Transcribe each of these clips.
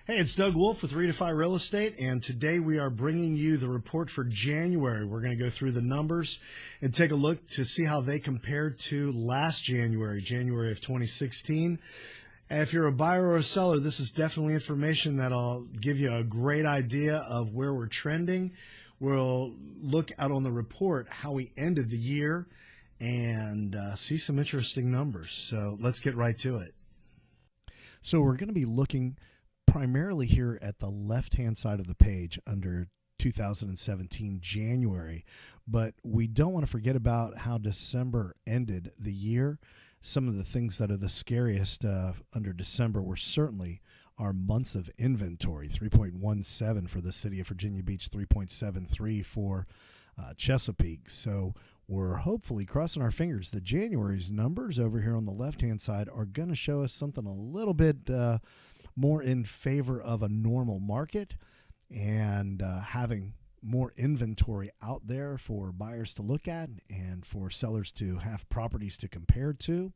Hey, it's DWolfe with Redefy Real Estate, and today we are bringing you the report for January. We're going to go through the numbers and take a look to see how they compared to last January, January of 2016. And if you're a buyer or a seller, this is definitely information that'll give you a great idea of where we're trending. We'll look out on the report how we ended the year and see some interesting numbers. So let's get right to it. So we're going to be looking primarily here at the left-hand side of the page under 2017 January, but we don't want to forget about how December ended the year. Some of the things that are the scariest under December were certainly our months of inventory, 3.17 for the city of Virginia Beach, 3.73 for Chesapeake. So we're hopefully crossing our fingers that January's numbers over here on the left-hand side are going to show us something a little bit more in favor of a normal market and having more inventory out there for buyers to look at and for sellers to have properties to compare to.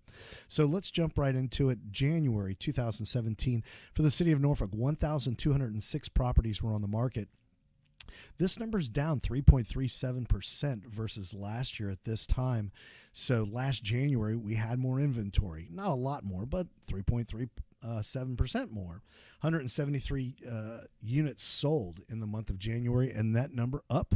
So let's jump right into it. January 2017 for the city of Norfolk, 1,206 properties were on the market. This number's down 3.37% versus last year at this time. So last January, we had more inventory. Not a lot more, but 3.37% more. 173 units sold in the month of January, and that number up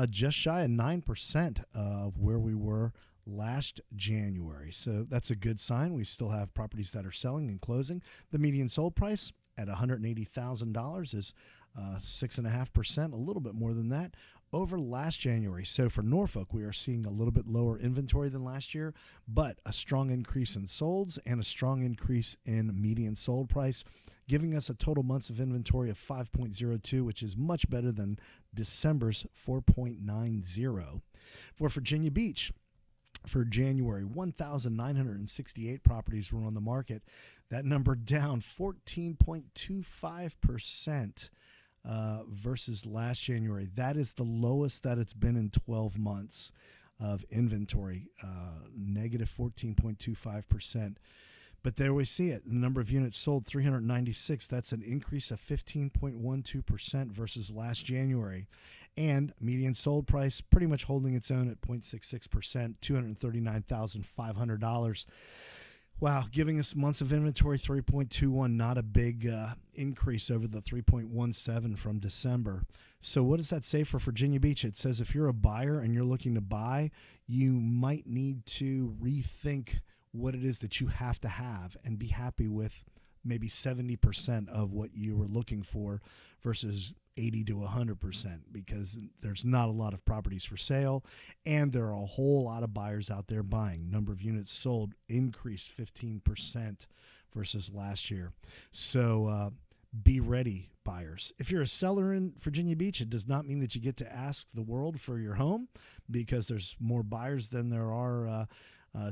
just shy of 9% of where we were last January. So that's a good sign. We still have properties that are selling and closing. The median sold price at $180,000 is 6.5%, a little bit more than that, over last January. So for Norfolk, we are seeing a little bit lower inventory than last year, but a strong increase in solds and a strong increase in median sold price, giving us a total months of inventory of 5.02, which is much better than December's 4.90. For Virginia Beach, for January, 1,968 properties were on the market. That number down 14.25% versus last January. That is the lowest that it's been in 12 months of inventory, negative 14.25%. But there we see it. The number of units sold, 396. That's an increase of 15.12% versus last January. And median sold price pretty much holding its own at 0.66%, $239,500. Wow, giving us months of inventory, 3.21, not a big increase over the 3.17 from December. So what does that say for Virginia Beach? It says if you're a buyer and you're looking to buy, you might need to rethink what it is that you have to have and be happy with maybe 70% of what you were looking for versus 80 to 100%, because there's not a lot of properties for sale and there are a whole lot of buyers out there buying. Number of units sold increased 15% versus last year. So be ready, buyers. If you're a seller in Virginia Beach, it does not mean that you get to ask the world for your home, because there's more buyers than there are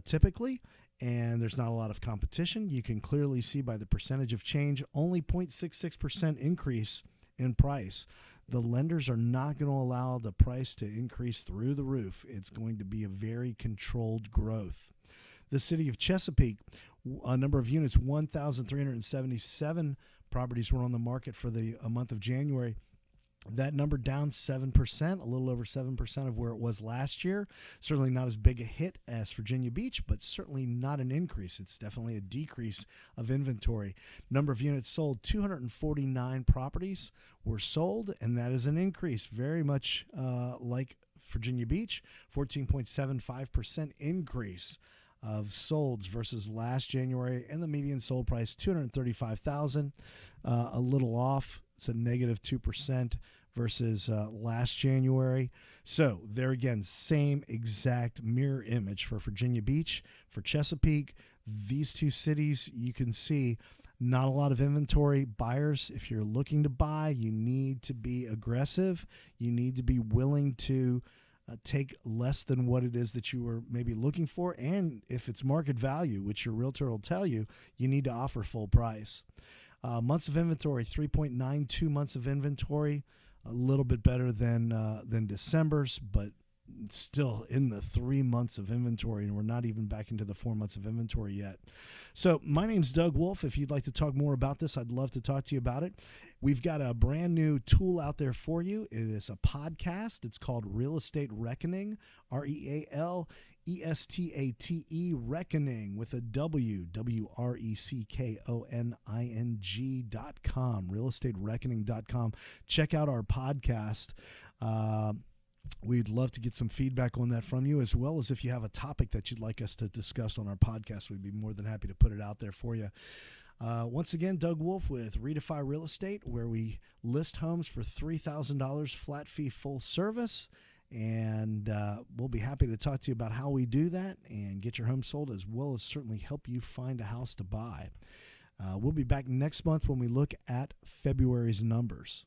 typically, and there's not a lot of competition. You can clearly see by the percentage of change, only 0.66% increase in price. The lenders are not going to allow the price to increase through the roof. It's going to be a very controlled growth. The city of Chesapeake, a number of units, 1,377 properties were on the market for the month of January. That number down 7%, a little over 7% of where it was last year. Certainly not as big a hit as Virginia Beach, but certainly not an increase. It's definitely a decrease of inventory. Number of units sold, 249 properties were sold, and that is an increase, very much like Virginia Beach, 14.75% increase of solds versus last January, and the median sold price, $235,000, a little off. It's a negative 2% versus last January. So there again, same exact mirror image for Virginia Beach, for Chesapeake. These two cities, you can see not a lot of inventory. Buyers, if you're looking to buy, you need to be aggressive. You need to be willing to take less than what it is that you were maybe looking for. And if it's market value, which your realtor will tell you, you need to offer full price. Months of inventory, 3.92 months of inventory, a little bit better than December's, but still in the 3 months of inventory, and we're not even back into the 4 months of inventory yet. So my name's DWolfe. If you'd like to talk more about this, I'd love to talk to you about it. We've got a brand new tool out there for you. It is a podcast. It's called Real Estate Reckoning, REALESTATE, Reckoning with a W, WRECKONING.com, realestatereckoning.com. Check out our podcast. We'd love to get some feedback on that from you, as well as if you have a topic that you'd like us to discuss on our podcast, we'd be more than happy to put it out there for you. Once again, DWolfe with Redefy Real Estate, where we list homes for $3,000 flat fee full service. And we'll be happy to talk to you about how we do that and get your home sold, as well as certainly help you find a house to buy. We'll be back next month when we look at February's numbers.